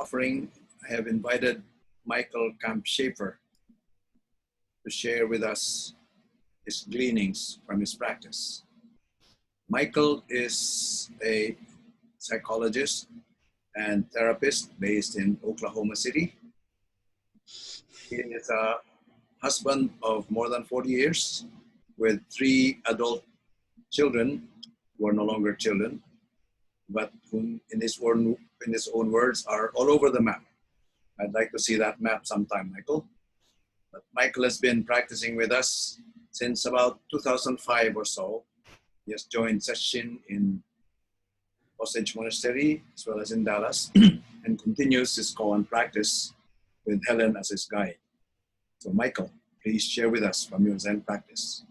offering, I have invited Michael Camp-Schaefer to share with us his gleanings from his practice. Michael is a psychologist and therapist based in Oklahoma City. He is a husband of more than 40 years with 3 adult children who are no longer children, but whom in his own words are all over the map. I'd like to see that map sometime, Michael. But Michael has been practicing with us since about 2005 or so. He has joined session in Osage Monastery as well as in Dallas and continues his koan practice with Helen as his guide. So Michael, please share with us from your Zen practice.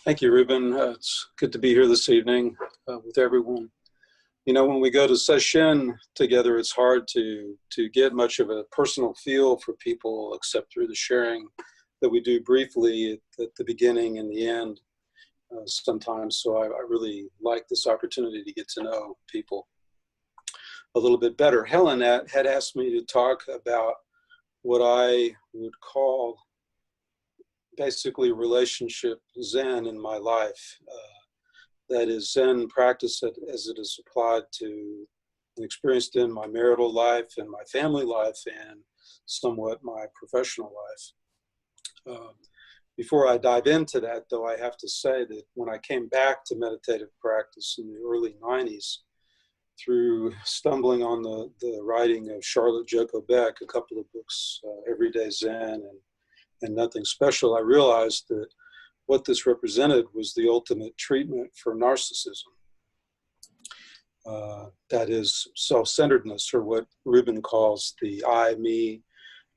Thank you, Ruben. It's good to be here this evening with everyone. You know, when we go to session together, it's hard to get much of a personal feel for people except through the sharing that we do briefly at the beginning and the end sometimes. So I really like this opportunity to get to know people a little bit better. Helen had asked me to talk about what I would call basically relationship Zen in my life. That is Zen practice as it is applied to and experienced in my marital life and my family life and somewhat my professional life. Before I dive into that, though, I have to say that when I came back to meditative practice in the early 90s, through stumbling on the writing of Charlotte Joko Beck, a couple of books, Everyday Zen and Nothing Special, I realized that what this represented was the ultimate treatment for narcissism. That is self-centeredness, or what Ruben calls the I, me,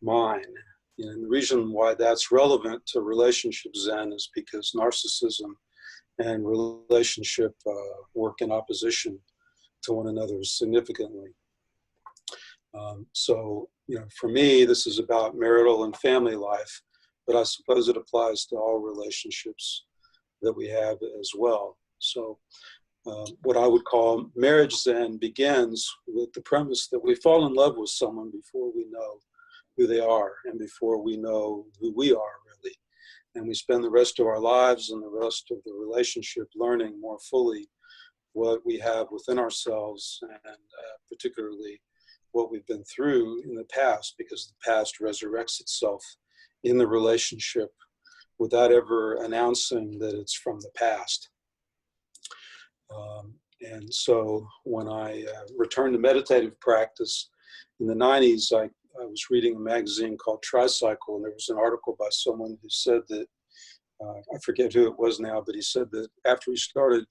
mine. And the reason why that's relevant to relationship Zen is because narcissism and relationship work in opposition to one another significantly. So, you know, for me, this is about marital and family life, but I suppose it applies to all relationships that we have as well. So what I would call marriage Zen begins with the premise that we fall in love with someone before we know who they are and before we know who we are, really. And we spend the rest of our lives and the rest of the relationship learning more fully what we have within ourselves and particularly what we've been through in the past, because the past resurrects itself in the relationship without ever announcing that it's from the past. And so when I returned to meditative practice in the 90s, I was reading a magazine called Tricycle, and there was an article by someone who said that, I forget who it was now, but he said that after he started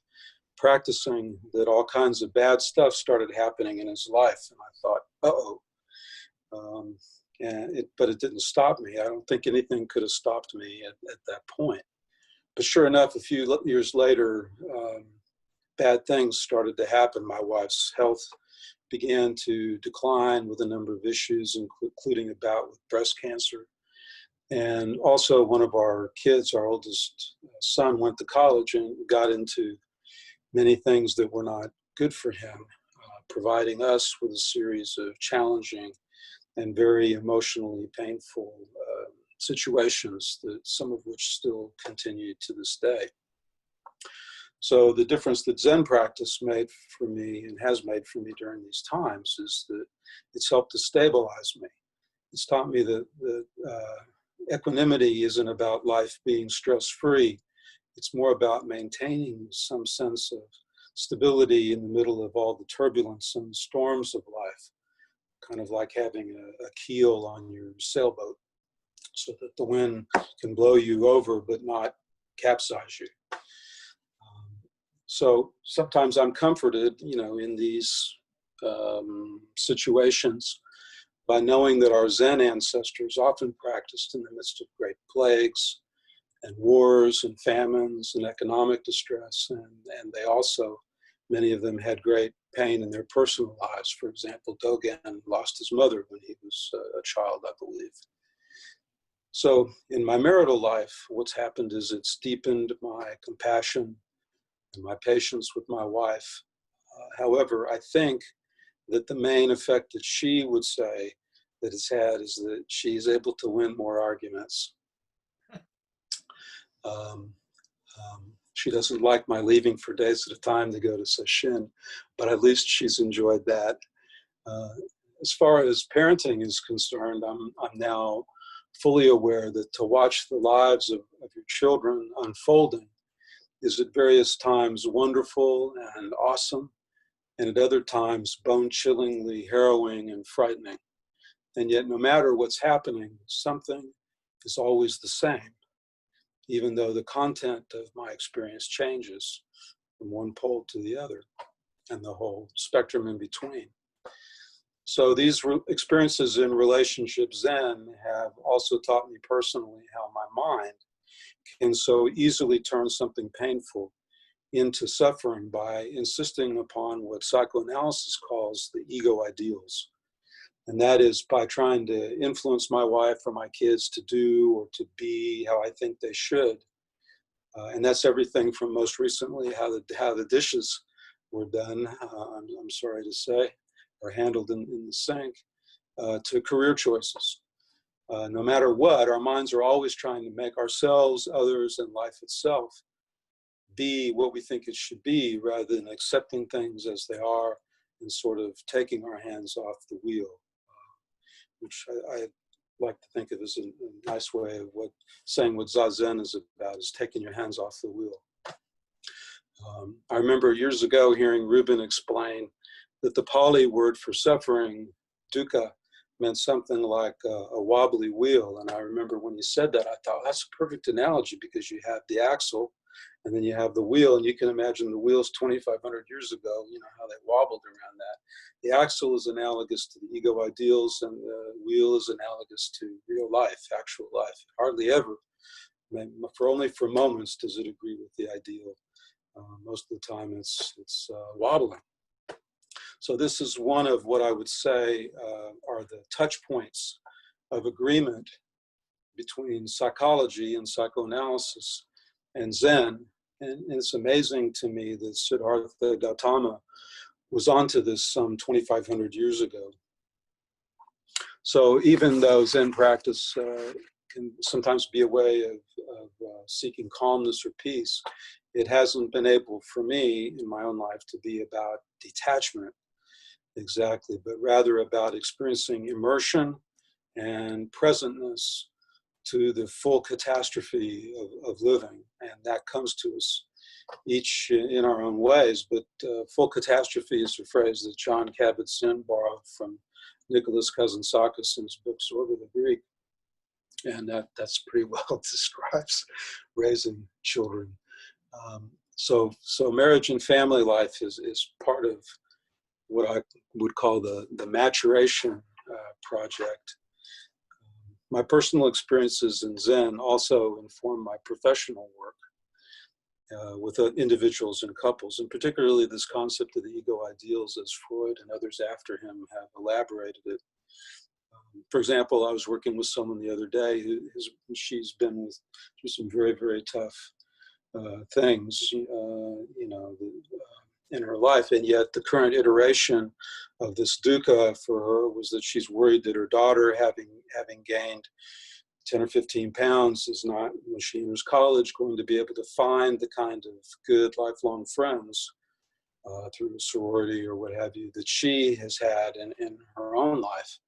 practicing, that all kinds of bad stuff started happening in his life. And I thought, uh-oh. But it didn't stop me. I don't think anything could have stopped me at that point. But sure enough, a few years later, bad things started to happen. My wife's health began to decline with a number of issues, including a bout with breast cancer. And also one of our kids, our oldest son, went to college and got into many things that were not good for him, providing us with a series of challenging and very emotionally painful situations, that some of which still continue to this day. So the difference that Zen practice made for me and has made for me during these times is that it's helped to stabilize me. It's taught me that equanimity isn't about life being stress-free. It's more about maintaining some sense of stability in the middle of all the turbulence and storms of life, kind of like having a keel on your sailboat so that the wind can blow you over but not capsize you. So sometimes I'm comforted, you know, in these situations by knowing that our Zen ancestors often practiced in the midst of great plagues and wars and famines and economic distress. And they also, many of them had great pain in their personal lives. For example, Dogen lost his mother when he was a child, I believe. So in my marital life, what's happened is it's deepened my compassion and my patience with my wife. However, I think that the main effect that she would say that it's had is that she's able to win more arguments. Um, she doesn't like my leaving for days at a time to go to sesshin, but at least she's enjoyed that. Uh, as far as parenting is concerned, I'm now fully aware that to watch the lives of your children unfolding is at various times wonderful and awesome, and at other times bone-chillingly harrowing and frightening. And yet, no matter what's happening, something is always the same, even though the content of my experience changes from one pole to the other and the whole spectrum in between. So these experiences in Relational Zen have also taught me personally how my mind can so easily turn something painful into suffering by insisting upon what psychoanalysis calls the ego ideals. And that is by trying to influence my wife or my kids to do or to be how I think they should. And that's everything from most recently how the dishes were done, I'm sorry to say, or handled in the sink, to career choices. No matter what, our minds are always trying to make ourselves, others, and life itself be what we think it should be, rather than accepting things as they are and sort of taking our hands off the wheel, which I like to think of as a nice way of saying what Zazen is about, is taking your hands off the wheel. I remember years ago hearing Ruben explain that the Pali word for suffering, dukkha, meant something like a wobbly wheel. And I remember when he said that, I thought, that's a perfect analogy, because you have the axle and then you have the wheel, and you can imagine the wheels 2,500 years ago, how they wobbled around that. The axle is analogous to the ego ideals, and the wheel is analogous to real life, actual life. Hardly ever, only for moments, does it agree with the ideal. Most of the time it's wobbling. So this is one of what I would say are the touch points of agreement between psychology and psychoanalysis and Zen. And it's amazing to me that Siddhartha Gautama was onto this some 2,500 years ago. So even though Zen practice can sometimes be a way of seeking calmness or peace, it hasn't been able for me in my own life to be about detachment exactly, but rather about experiencing immersion and presentness to the full catastrophe of living. And that comes to us each in our own ways, but full catastrophe is a phrase that John Kabat-Zinn borrowed from Nicholas Kazantzakis in his book Sword of the Greek. And that's pretty well describes raising children. So marriage and family life is part of what I would call the maturation project. My personal experiences in Zen also inform my professional work with individuals and couples, and particularly this concept of the ego ideals, as Freud and others after him have elaborated it. For example, I was working with someone the other day she's been through some very, very tough things, in her life, and yet the current iteration of this dukkha for her was that she's worried that her daughter, having gained 10 or 15 pounds, is not, when she enters college, going to be able to find the kind of good lifelong friends through a sorority or what have you that she has had in her own life.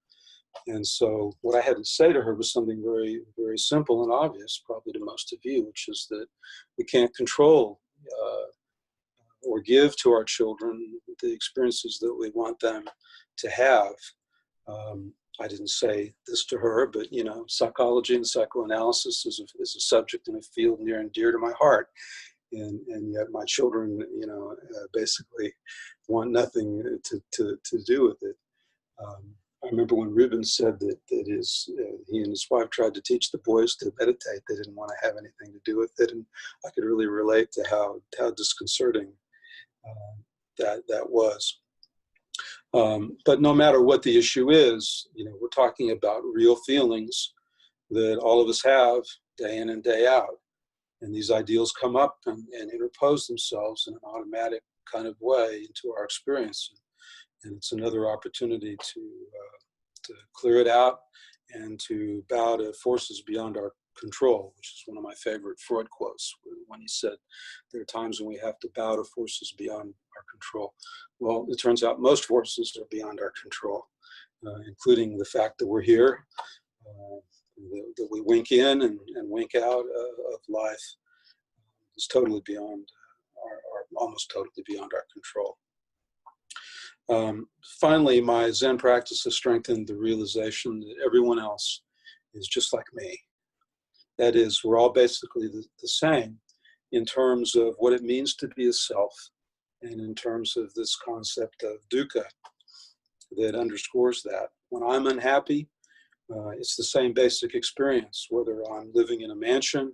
And so what I had to say to her was something very, very simple and obvious, probably to most of you, which is that we can't control or give to our children the experiences that we want them to have. I didn't say this to her, but psychology and psychoanalysis is a subject and a field near and dear to my heart, and yet my children, basically want nothing to do with it. I remember when Ruben said that he and his wife tried to teach the boys to meditate. They didn't want to have anything to do with it, and I could really relate to how disconcerting that was. But no matter what the issue is, we're talking about real feelings that all of us have day in and day out. And these ideals come up and interpose themselves in an automatic kind of way into our experience. And it's another opportunity to clear it out and to bow to forces beyond our control, which is one of my favorite Freud quotes, when he said, there are times when we have to bow to forces beyond our control. Well, it turns out most forces are beyond our control, including the fact that we're here, that we wink in and wink out of life is totally beyond almost totally beyond our control. Finally, my Zen practice has strengthened the realization that everyone else is just like me. That is, we're all basically the same in terms of what it means to be a self, and in terms of this concept of dukkha that underscores that. When I'm unhappy, it's the same basic experience, whether I'm living in a mansion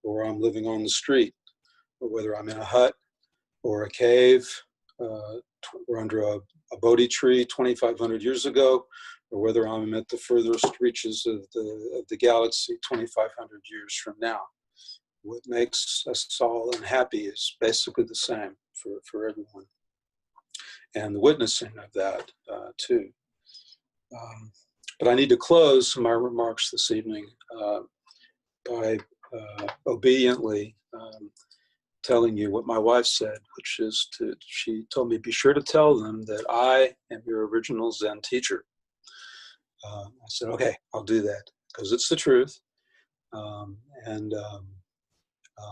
or I'm living on the street, or whether I'm in a hut or a cave or under a Bodhi tree 2,500 years ago, or whether I'm at the furthest reaches of the galaxy 2,500 years from now. What makes us all unhappy is basically the same for everyone. And the witnessing of that too. But I need to close my remarks this evening by obediently telling you what my wife said, which is she told me, be sure to tell them that I am your original Zen teacher. I said, okay, I'll do that, because it's the truth.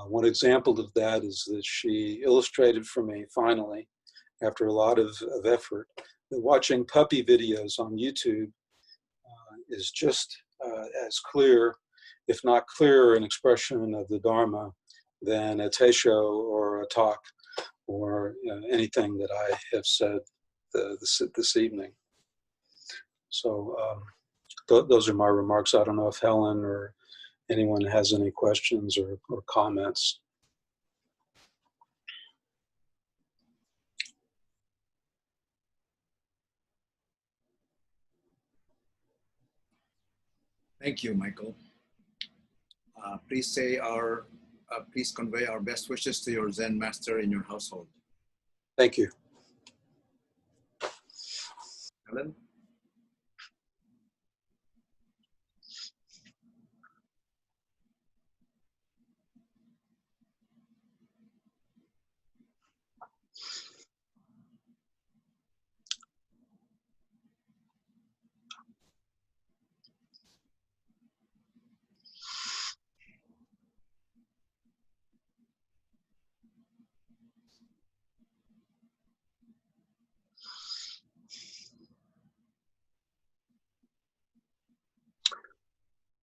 One example of that is that she illustrated for me, finally, after a lot of effort, that watching puppy videos on YouTube is just as clear, if not clearer, an expression of the Dharma than a teisho or a talk or anything that I have said this evening. So those are my remarks. I don't know if Helen or anyone has any questions or comments. Thank you, Michael. Please convey our best wishes to your Zen master in your household. Thank you. Helen?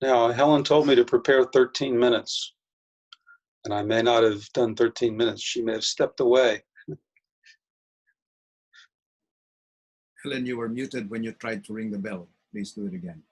Now, Helen told me to prepare 13 minutes, and I may not have done 13 minutes. She may have stepped away. Helen, you were muted when you tried to ring the bell. Please do it again.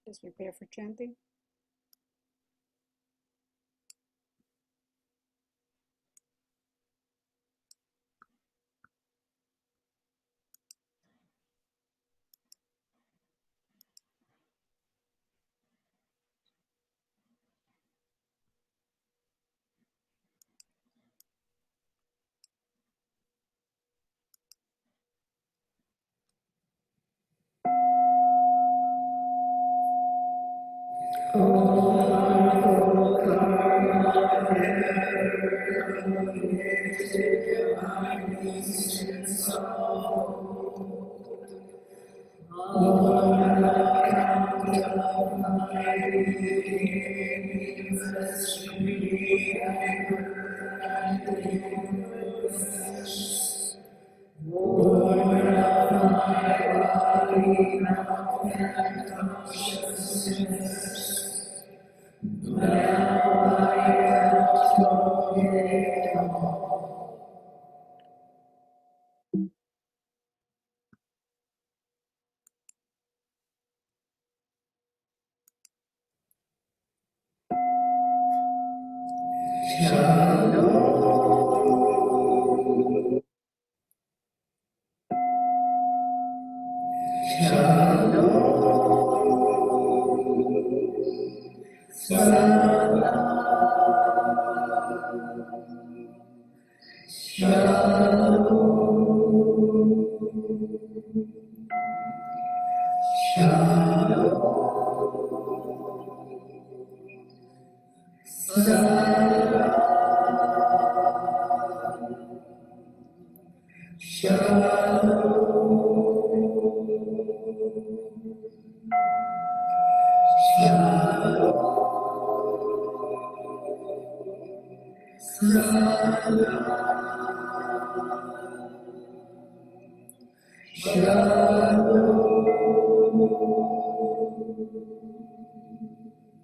Just prepare for chanting. Shalom.